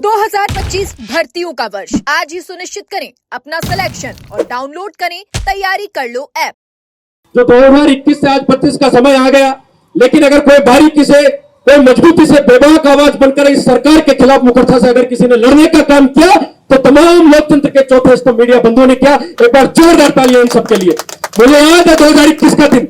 2025 भर्तियों का वर्ष आज ही सुनिश्चित करें अपना सिलेक्शन और डाउनलोड करें तैयारी कर लो ऐप। जो 2021 से आज 25 का समय आ गया, लेकिन अगर कोई बारीकी से कोई मजबूती से बेबाक आवाज बनकर इस सरकार के खिलाफ मुखरता से अगर किसी ने लड़ने का काम किया तो तमाम लोकतंत्र के चौथे स्तंभ मीडिया बंधुओं ने किया। एक बार जोरदार तालियां इन सबके लिए। मुझे याद है 2021 का दिन,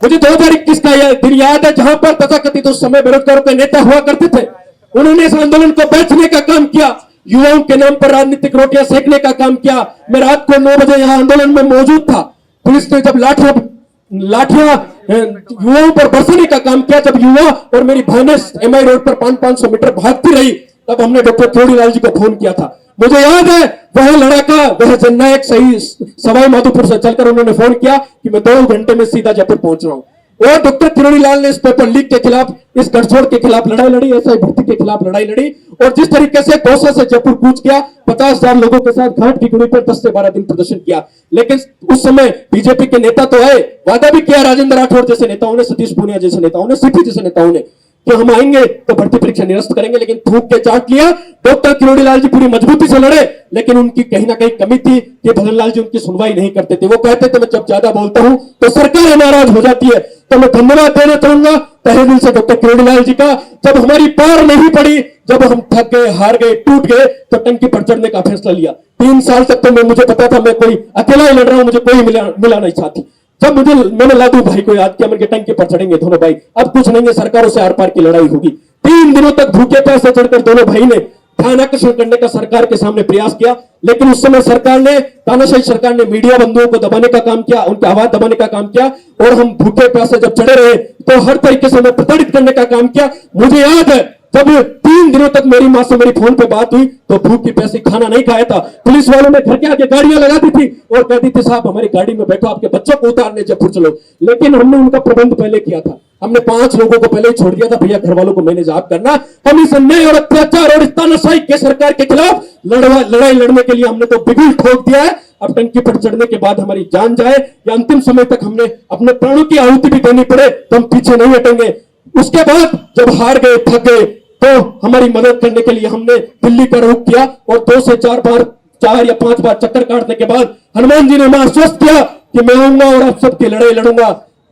मुझे 2021 का यह दिन याद है जहां पर तथाकथित उस समय बेरोजगारों के नेता हुआ करते थे। उन्होंने इस आंदोलन को बेचने का काम किया, युवाओं के नाम पर राजनीतिक रोटियां सेकने का काम किया। मैं रात को 9 बजे यहां आंदोलन में मौजूद था। पुलिस ने जब लाठियां युवाओं पर बरसने का काम किया, जब युवा और मेरी बहनें एमआई रोड पर 500 मीटर भागती रही, तब हमने डॉक्टर किरोड़ी लाल जी को फोन किया था। मुझे याद है वह लड़ाका, वह जननायक सही सवाई माधोपुर से चलकर उन्होंने फोन किया कि मैं 2 घंटे में सीधा जयपुर पहुंच रहा हूं। और डॉक्टर किरोड़ी लाल ने इस पेपर लीक के खिलाफ, इस गठजोड़ के खिलाफ लड़ाई लड़ी, एसआई भर्ती के खिलाफ लड़ाई लड़ी। और जिस तरीके से दौसा से जयपुर कूच गया, 50,000 लोगों के साथ घाट की गुड़ी पर 10 से 12 दिन प्रदर्शन किया। लेकिन उस समय बीजेपी के नेता तो आए, वादा भी किया राजेंद्र राठौर जैसे नेताओं ने, सतीश पूनिया जैसे नेताओं ने, सीपी जैसे नेताओं ने कि हम आएंगे तो भर्ती परीक्षा निरस्त करेंगे, लेकिन थूक के चाट लिया। डॉक्टर किरोड़ी लाल जी पूरी मजबूती से लड़े, लेकिन उनकी कहीं ना कहीं कमी थी कि भगन लाल जी उनकी सुनवाई नहीं करते थे। वो कहते थे मैं जब ज्यादा बोलता हूं तो सरकार नाराज हो जाती है। तो मैं धन्यवाद देना चाहूंगा तहे दिल से डॉक्टर किरोड़ी लाल जी का। जब हमारी पार नहीं पड़ी, जब हम थक गए, हार गए, टूट गए, तो टंकी पर चढ़ने का फैसला लिया। 3 साल तक तो मुझे पता था मैं कोई अकेला ही लड़ रहा हूं, मुझे कोई मिला नहीं साथी। जब मैंने लादू भाई को याद किया, मैंने टंकी पर चढ़ेंगे दोनों भाई, अब कुछ नहीं है, सरकारों से आर पार की लड़ाई होगी। 3 दिनों तक भूखे प्यासे चढ़कर दोनों भाई ने ध्यान आकर्षण करने का सरकार के सामने प्रयास किया, लेकिन उस समय सरकार ने, तानाशाही सरकार ने मीडिया बंधुओं को दबाने का काम किया, उनकी आवाज दबाने का काम किया। और हम भूखे प्यासे जब चढ़े रहे तो हर तरीके से हमें प्रताड़ित करने का काम किया। मुझे याद है जब 3 दिनों तक मेरी मां से मेरी फोन पे बात हुई तो भूख की प्यासी खाना नहीं खाया था। पुलिस वालों ने घर के आगे गाड़ियां लगा दी थी और कहती थी साहब हमारी गाड़ी में बैठो, आपके बच्चों को उतारने जयपुर चलो। लेकिन हमने उनका प्रबंध पहले किया था, हमने 5 लोगों को पहले ही छोड़ दिया था, भैया घर वालों को मैनेज आप करना। हम इस अन्याय और अत्याचार और इस तानाशाही के सरकार के खिलाफ लड़ाई लड़ने के लिए हमने तो बिगुल ठोक दिया है। अब टंकी पर चढ़ने के बाद हमारी जान जाए या अंतिम समय तक हमने अपने प्राणों की आहुति भी देनी पड़े तो हम पीछे नहीं हटेंगे। उसके बाद जब हार गए, थक गए, तो हमारी मदद करने के लिए हमने दिल्ली का रुख किया और 2 से 4 या 5 बार चक्कर काटने के बाद हनुमान जी ने हमें आश्वस्त किया कि मैं आऊंगा और आप सबकी लड़ाई लड़ूंगा।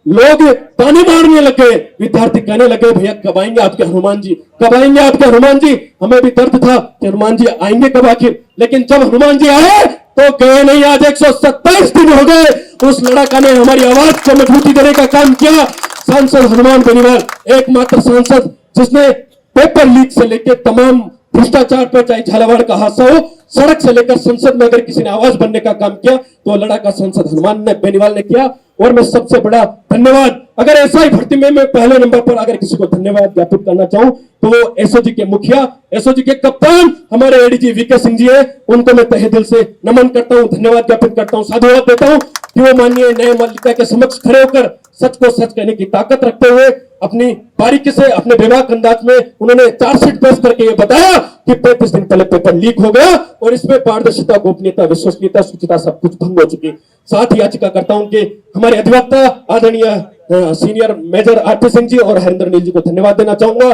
लोग ताने मारने लगे, विद्यार्थी कहने लगे भैया कब आएंगे आपके हनुमान जी, कब आएंगे आपके हनुमान जी। हमें भी दर्द था कि हनुमान जी आएंगे कब आखिर, लेकिन जब हनुमान जी आए तो गए नहीं। आज 127 दिन हो गए, उस लड़ाका ने हमारी आवाज को मजबूती देने का काम किया। सांसद हनुमान बेनीवाल एकमात्र सांसद जिसने पेपर लीक से लेकर तमाम भ्रष्टाचार पर, चाहे झालावाड़ का हादसा हो, सड़क से लेकर संसद में अगर किसी ने आवाज बनने का काम किया तो लड़ाका सांसद हनुमान बेनीवाल ने किया। और मैं सबसे बड़ा धन्यवाद, अगर ऐसा ही भर्ती में मैं पहले नंबर पर अगर किसी को धन्यवाद ज्ञापित करना चाहूं तो वो एसओजी के मुखिया, एसओजी के कप्तान हमारे एडीजी वीके सिंह जी है। उनको मैं तहे दिल से नमन करता हूं, धन्यवाद ज्ञापित करता हूं, साधुवाद देता हूं कि वो माननीय न्यायपालिका के समक्ष खड़े होकर सच को सच कहने की ताकत रखते हुए अपनी बारीकी से, अपने बेबाक अंदाज में उन्होंने चार्जशीट पेश करके ये बताया कि 35 दिन पहले पेपर लीक हो गया और इसमें पारदर्शिता, गोपनीयता, विश्वसनीयता, शुचिता सब कुछ भंग हो चुकी। साथ ही याचिका करता हूं कि हमारे अधिवक्ता आदरणीय senior major RP Singh ji और हरिंदर नील जी को धन्यवाद देना चाहूंगा।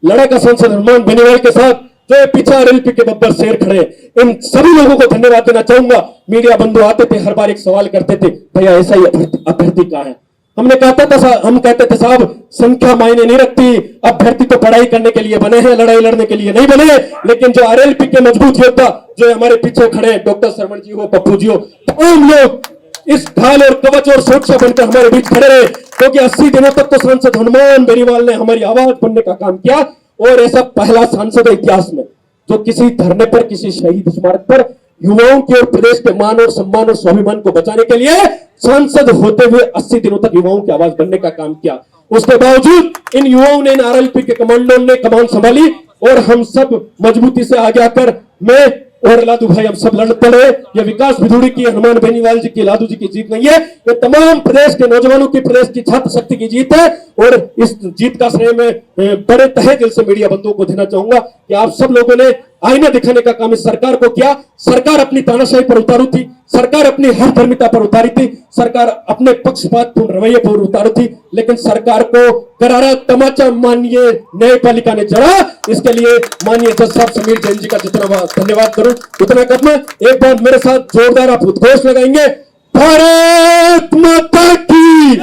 लड़ाका सांसद हनुमान बेनीवाल के साथ जो पीछे आरएलपी के बब्बर शेर खड़े, इन सभी लोगों को धन्यवाद देना चाहूंगा। मीडिया बंधु आते थे, हर बार एक सवाल करते थे भैया ऐसा ही अभ्यर्थी कहां है। हम कहते थे साहब संख्या मायने नहीं रखती, अभ्यर्थी तो पढ़ाई करने के लिए बने हैं, लड़ाई लड़ने के लिए नहीं बने। लेकिन जो आरएलपी के मजबूत योद्धा जो हमारे पीछे खड़े, डॉक्टर शरवण जी हो, पप्पू जी हो, तमाम लोग इस ढाल और कवच और सुरक्षा बनकर हमारे बीच खड़े रहे, क्योंकि 80 दिनों तक तो सांसद हनुमान बेनीवाल ने हमारी आवाज बनने का काम किया। और ऐसा पहला सांसद है इतिहास में जो किसी धरने पर, किसी शहीद स्मारक पर युवाओं की और प्रदेश के मान और सम्मान और स्वाभिमान को बचाने के लिए सांसद होते हुए 80 दिनों तक युवाओं की आवाज बनने का काम किया। उसके बावजूद इन युवाओं ने, इन आरएलपी के कमांडों ने कमान संभाली और हम सब मजबूती से आगे आकर, मैं और लादू भाई हम सब लड़ पड़े। ये विकास भिदुड़ी की, हनुमान बेनीवाल जी की, लादू जी की जीत नहीं है, ये तमाम प्रदेश के नौजवानों की, प्रदेश की छात्र शक्ति की जीत है। और इस जीत का श्रेय मैं बड़े तहे दिल से मीडिया बंधुओं को देना चाहूंगा कि आप सब लोगों ने आईना दिखाने का काम इस सरकार को किया। सरकार अपनी तानाशाही पर उतारू थी, सरकार अपनी हर धर्मिता पर उतारी थी, सरकार अपने पक्षपातपूर्ण रवैये पर उतारू थी, लेकिन सरकार को करारा तमाचा माननीय न्यायपालिका ने जड़ा। इसके लिए माननीय जज साहब समीर जैन जी का जितना धन्यवाद करूं उतना कम है। एक बार मेरे साथ जोरदार आप उद्घोष लगाएंगे, भारत माता की,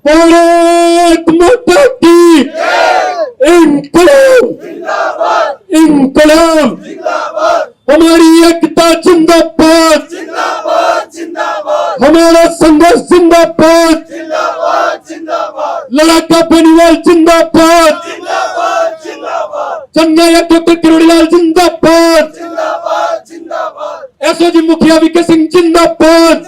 भारत माता की, इनकलाब, इनकलाब, हमारी एकता जिंदाबाद, हमारा संघर्ष जिंदाबाद, लड़ाका बेनीवाल जिंदाबाद, चंद्रया किरोड़ीलाल जिंदाबाद, एसओजी मुखिया वीके सिंह जिंदाबाद।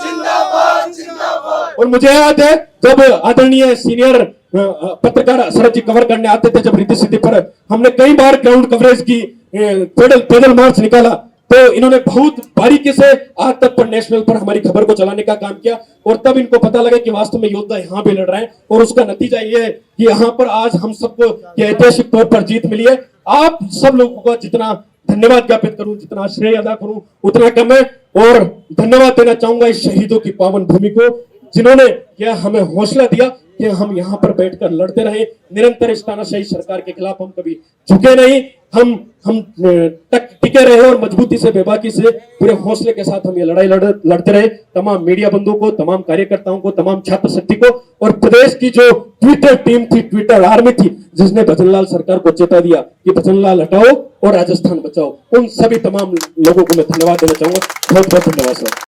और मुझे याद है जब आदरणीय सीनियर पत्रकार शरद जी कवर करने आते थे, जब रिद्धि सिद्धि पर हमने कई बार ग्राउंड कवरेज की, पैदल मार्च निकाला, तो इन्होंने बहुत बारीकी से आज तक पर नेशनल पर हमारी खबर को चलाने का काम किया। और तब इनको पता लगा कि वास्तव में योद्धा यहाँ भी लड़ रहे हैं, और उसका नतीजा ये है कि यहाँ पर आज हम सबको ऐतिहासिक तौर पर जीत मिली है। आप सब लोगों का जितना धन्यवाद ज्ञापित करूं, जितना श्रेय अदा करूं उतना कम है। और धन्यवाद देना चाहूंगा इस शहीदों की पावन भूमि को, जिन्होंने यह हमें हौसला दिया कि हम यहाँ पर बैठकर लड़ते रहे निरंतर इस तानाशाही सरकार के खिलाफ। हम कभी झुके नहीं, हम टिके रहे और मजबूती से, बेबाकी से, पूरे हौसले के साथ हम ये लड़ाई लड़ते रहे। तमाम मीडिया बंधुओं को, तमाम कार्यकर्ताओं को, तमाम छात्र शक्ति को, और प्रदेश की जो ट्विटर टीम थी, ट्विटर आर्मी थी, जिसने भजनलाल सरकार को चेता दिया कि भजनलाल हटाओ और राजस्थान बचाओ, उन सभी तमाम लोगों को मैं धन्यवाद देना चाहूंगा। बहुत बहुत धन्यवाद सर।